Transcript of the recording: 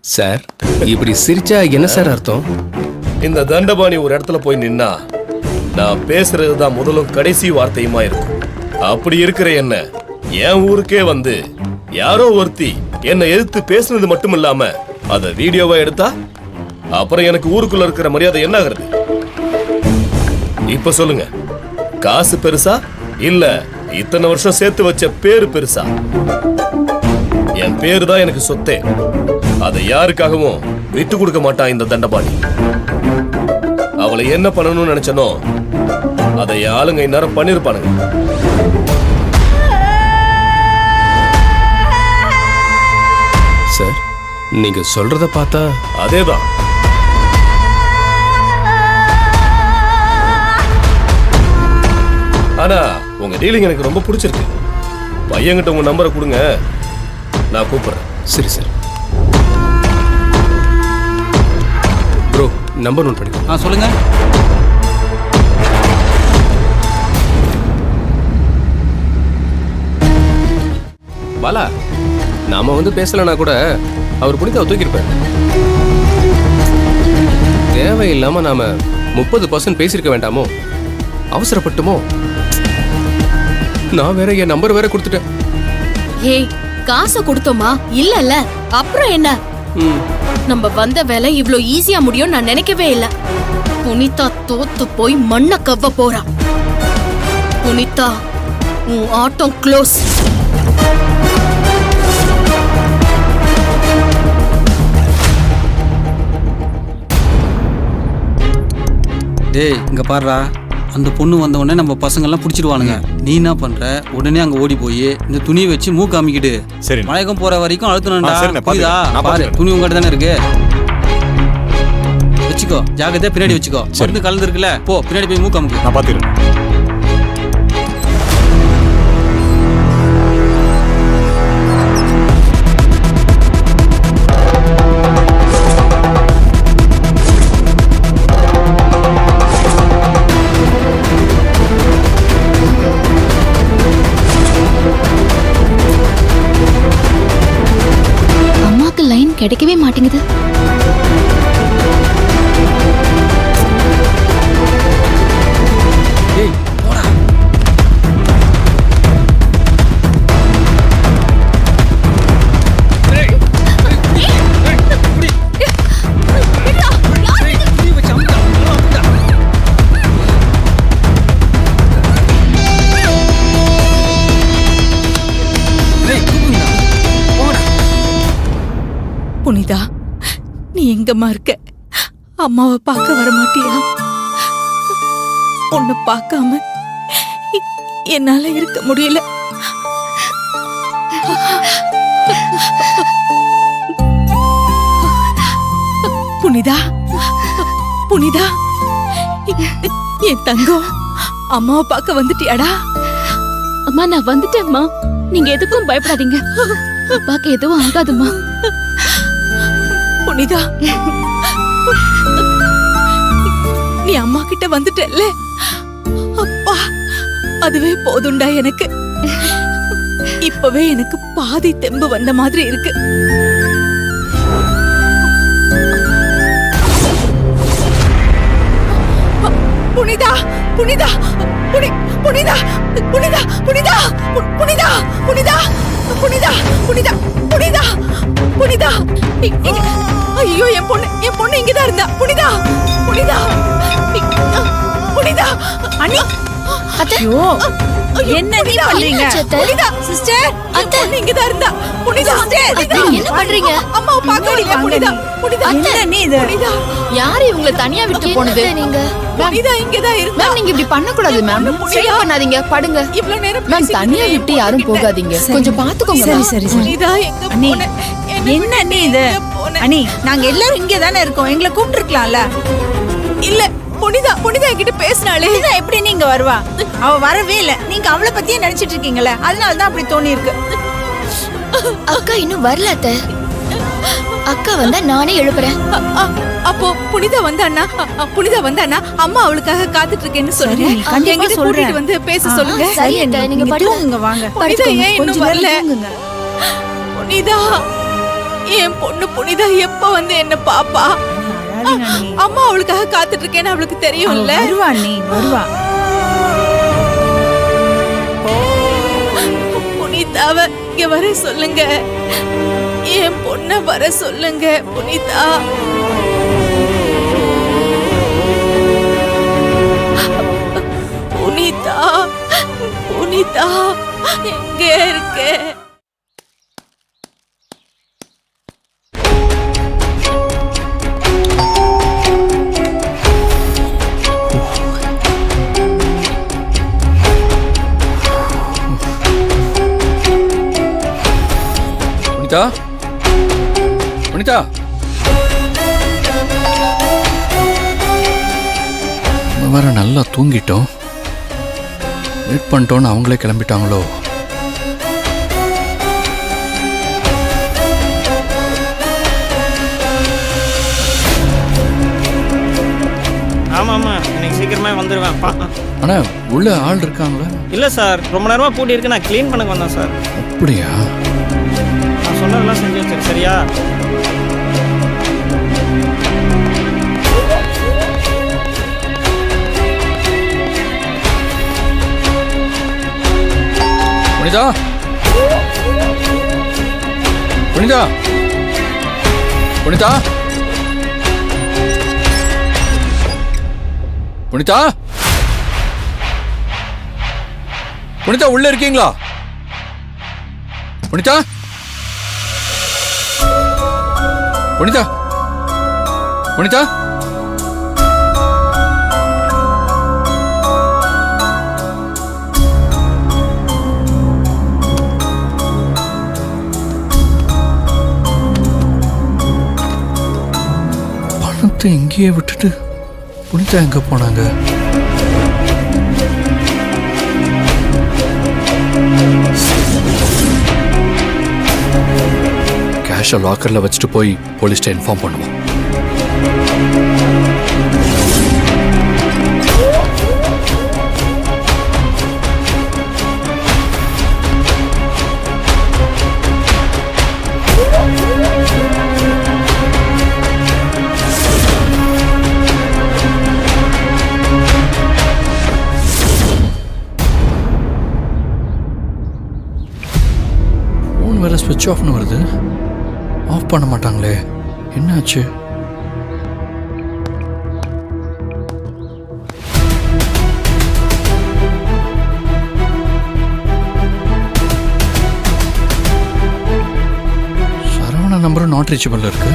Sir இப்படி சிரிச்சா என்ன சார் அர்த்தம்? இந்த தண்டபாணி ஒரு இடத்துல போய் நின்னா நான் பேசுறதுதான் முதலும் கடைசி வார்த்தையுமா இருக்கும். அப்படி இருக்கிற என்ன என் ஊருக்கே வந்து யாரோ ஒருத்தி என்னை எதிர்த்து பேசுனது மட்டும் இல்லாம அத வீடியோவா எடுத்தா அப்புறம் எனக்கு ஊருக்குள்ள இருக்கிற மரியாதை என்ன ஆகுறது? இப்ப சொல்லுங்க, காசு பெருசா இல்ல இத்தனை வருஷம் சேர்த்து வச்ச பேரு பெருசா? என் பேரு தான் எனக்கு சொத்தே. அதை யாருக்காகவும் விட்டு கொடுக்க மாட்டான் இந்த தண்டபாணி. அவளை என்ன பண்ணணும்னு நினைச்சனோ அதை ஆளுங்க இந்நேரம் பண்ணிருப்பானுங்க. சார் நீங்க சொல்றத பார்த்தா அதேதான். ஆனா உங்க டீலிங் எனக்கு ரொம்ப பிடிச்சிருக்கு. பையன்கிட்ட உங்க நம்பரை கொடுங்க, நான் கூப்பிடுறேன். சரி சார். ப்ரோ நம்பர் நோட் பண்ணிக்கோ. சொல்லுங்க. பாலா, நாம வந்து பேசலனா கூட அவர் புனிதாவை தூக்கியிருப்பார். தேவையில்லாம நாம 30% பேசியிருக்க வேண்டாமோ, அவசரப்பட்டுமோ. நான் வேற என் நம்பர் வேற கொடுத்துட்டேன். ஏய், காசை கொடுத்தோமா இல்ல அப்புறம் என்ன? நம்ம வந்த வேலை இவ்ளோ ஈஸியா முடியும் நான் நினைக்கவே இல்ல. புனிதா தோத்து போய் மண்ண கவ்வ போறா. புனிதா, உன் ஆட்டம் க்ளோஸ். டேய் இங்க பாருடா, அந்த பொண்ணு வந்த உடனே நம்ம பசங்கள்லாம் பிடிச்சிடுவானுங்க. நீ என்ன பண்ற, உடனே அங்க ஓடி போய் இந்த துணியை வச்சு மூக்கு அமிக்கிட்டு மயக்கம் போற வரைக்கும் அழுத்தணும்டா. புரியுதா? பாரு, துணி உங்ககிட்ட தானே இருக்கு, வச்சுக்கோ. ஜாக்கிரதையா பின்னாடி வச்சுக்கோ. மருந்து கலந்து இருக்குல்ல, போ பின்னாடி போய் மூக்கு அமுக்கு. நான் பாத்துக்கிறேன். கிடைக்கவே மாட்டேங்குது. புனிதா, நீ எங்கம்மா இருக்க? அம்மாவை பார்க்க வர மாட்டியா? உன்னை பார்க்காம என்னால இருக்க முடியல. புனிதா, புனிதா, என் தங்கம், அம்மாவை பார்க்க வந்துட்டியாடா? அம்மா நான் வந்துட்டேன்மா, நீங்க எதுக்கும் பயப்படாதீங்க. அப்பாக்கு எதுவும் ஆகாதுமா. புனிதா, நீ அம்மா கிட்ட வந்துட்டல்ல, அப்பா அதுவே போதுண்டா எனக்கு. இப்பவே எனக்கு பாதி தெம்பு வந்த மாதிரி இருக்கு. புனிதா, புனிதா, புனிதா, புனிதா, புனிதா, புனிதா, புனிதா, புனிதா, புனிதா, புனிதா, புனிதா. ஐயோ, என் பொண்ணு இங்கதான் இருந்தா. புனிதா, புனிதா, புனிதா. அண்ணி, ஐயோ என்ன நீ பண்றீங்க? புனிதா சிஸ்டர், அத்தை இங்கதான் இருந்தா. புனிதா சிஸ்டர், என்ன பண்றீங்க? அம்மாவை பார்க்க புனிதா. புனிதா, என்ன நீ இது? புனிதா, யாரு இவங்களை தனியா விட்டு போனது? நீங்க புனிதா இங்கதான் இருந்தா. நீங்க இப்படி பண்ண கூடாது மேம். சரி பண்ணாதீங்க, படுங்க. இவ்வளவு நேரம் மேம் தனியா விட்டு யாரும் போகாதீங்க, கொஞ்சம் பாத்துக்கோங்க. சரி சரி சரி. புனிதா எங்க அண்ணி, போன? என்ன நீ இது? அண்ணி, நாங்க எல்லாரும் இங்கே தானே இருக்கோம், எங்களை கூப்பிட்டுருக்கலாம்ல. இல்ல, புனிதா என்கிட்ட பேசினாலே. எப்படி நீங்க வருவா? அவ வரவே இல்ல. நீங்க அவளை பத்தியே நினைச்சிட்டு இருக்கீங்கல்ல, அதனாலதான் அப்படி தோணி இருக்கு. அக்கா இன்னும் வரல அத்தை. அக்கா வந்தா நானே எழுப்புறேன். அப்போ புனிதா வந்தானா? புனிதா வந்தானா? அம்மா அவளுக்காக காத்துட்டு இருக்கேன்னு சொல்லுங்க. சரி, கண்டிப்பா என்கிட்ட சொல்றேன். கூட்டிட்டு வந்து பேச சொல்லுங்க. சரி அத்தை, நீங்க தூங்குங்க, வாங்க. புனிதா ஏன் இன்னும் வரல? தூங்குங்க. புனிதா, என் பொண்ணு புனிதா எப்ப வந்து என்ன பாப்பா? அம்மா அவளுக்காக காத்துட்டு இருக்கேன்னு அவளுக்கு தெரியும்ல. வருவா நீ வருவா. புனிதாவ இங்க வர சொல்லுங்க. என் பொண்ண வர சொல்லுங்க புனிதா. புனிதா புனிதா எங்க இருக்க? புனிதா புனிதா வேற நல்லா தூங்கிட்டோம். வெயிட் பண்ணிட்டோன்னு அவங்களே கிளம்பிட்டாங்களோ? ஆமாம் இன்னைக்கு சீக்கிரமே வந்துடுவேன். ஆனா உள்ள ஆள் இருக்காங்களா? இல்லை சார், ரொம்ப நேரமாக பூட்டி இருக்கு. நான் க்ளீன் பண்ண வந்தேன் சார். அப்படியா? நான் சொன்னதெல்லாம் செஞ்சு வச்சிரு சரியா? புனிதா புனிதா புனிதா புனிதா புனிதா உள்ள இருக்கீங்களா? புனிதா புனிதா புனிதா பணத்தை இங்கேயே விட்டுட்டு புனிதா எங்க போனாங்க? கேஷை லாக்கர்ல வச்சுட்டு போய் போலீஸ்ட்ட இன்ஃபார்ம் பண்ணுவோம். ஃபோன் வேற ஸ்விட்ச் ஆஃப்னு வருது. ஆஃப் பண்ண மாட்டாங்களே, என்னாச்சு? சரவணா நம்பரும் நாட் ரீச்சபிள் இருக்கு.